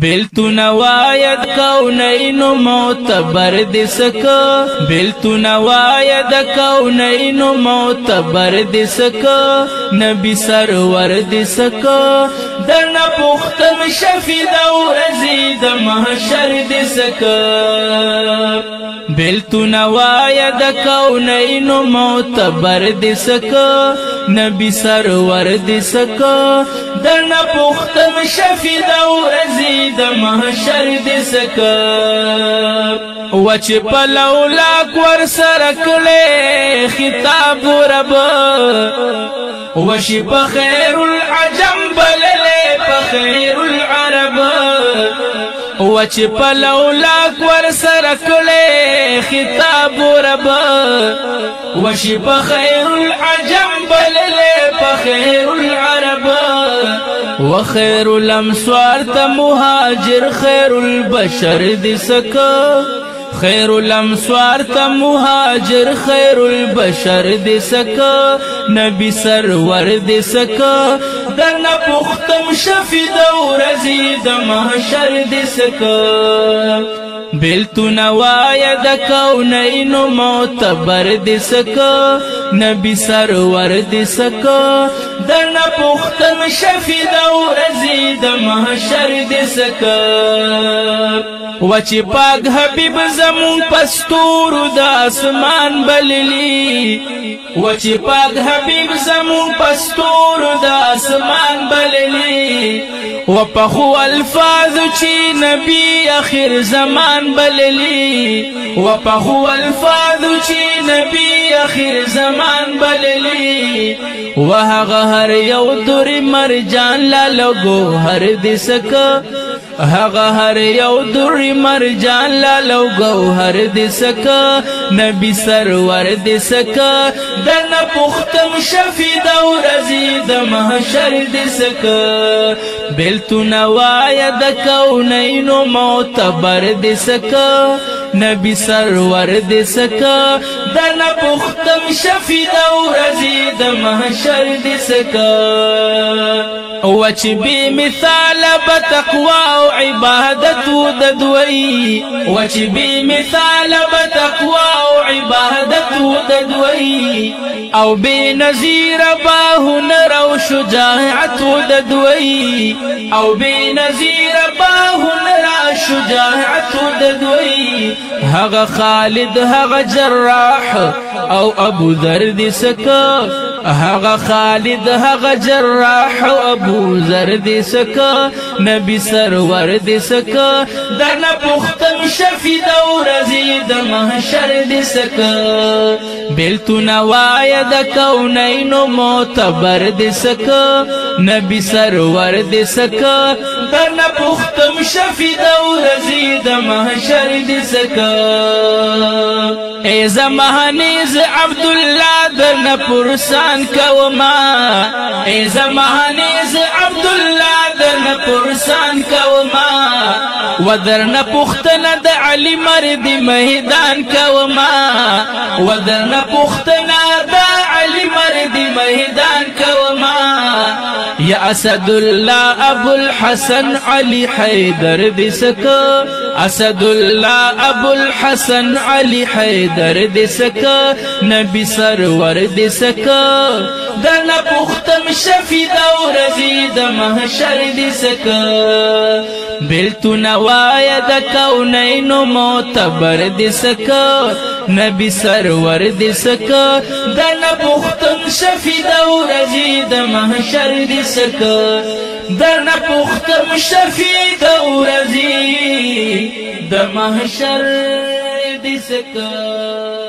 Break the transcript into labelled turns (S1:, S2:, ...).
S1: بیلتون واید کونینو معتبر دسکا بیلتون واید کونینو معتبر دسکا نبی سرور دسکا درنا پختم شفی دور زید محشر دسکا بیلتون واید کونینو معتبر دسکا نبی سرور دسکا درنا پختم شفی دور زید د محشر دسکا وچ پلولاک ور سرکلے خطاب رب وش بخیر العجم بللے بخیر العرب وچ پلولاک ور سرکلے خطاب رب وش بخیر العجم بللے بخیر العرب وخير الامصار مهاجر خير البشر دسكا خير الامصار مهاجر خير البشر دسكا نبي سرور دسكا درنا پختم شفي دور زيد محشر دسكا بیلتون واید کونینو معتبر دسکا نبی سرور دسکا درنا پختم شفی دور زید محشر دسکا وچی پاک حبیب زمون پستور دا اسمان بللی وچی پاک حبیب زمون پستور دا اسمان بللی وپخو الفاظ چی نبی اخر زمان بللی وپخو الفاظ چی نبی اخر زمان بللی وهغه هر یو دور مرجان لالو هر دسکا هغه هر یو دور مرجان لالو گوهر دسکا نبی سرور دسکا دنا پختم شفی دور زید محشر دسکا بیلتون واید کونینو معتبر دسکا نبی سرور دسکا دنا پختم شفی دور زید محشر دسکا وچ بی مثال بتقوا و عبادت ددوی وچ بی مثال بتقوا و عبادت ددوی او بی نظیر باهنر و شجاعت ددوی او بی نظیر باهنر شجاعت ددوی هغه خالد هغه جراح او ابو ذر دسکا هغه خالد هغه جراح او ابو ذر دسکا نبی سرور دسکا درنا پختم شفی دور زید محشر دسکا بیلتون واید کونینو معتبر دسکا نبی سرور دسکا درنا پختم شفی دور زید محشر دسکا ای زمانیز عبدالله درنا پرسان کوما ای زمانیز عبدالله درنا پرسان کوما ودرنا پختنا د علی مرد میدان کوما ودرنا پختنا د علی مرد میدان کوما یا اسد الله ابو الحسن علی حیدر دسکا اسد الله ابو الحسن علی حیدر دسکا نبی سرور دسکا درنا پختم شفی دور زید محشر دسکا بیلتون واید کونینو معتبر دسکا نبی سرور دسکا درنا پختم شفی دور زید محشر دسکا درنا پختم شفی دور زید محشر دسکا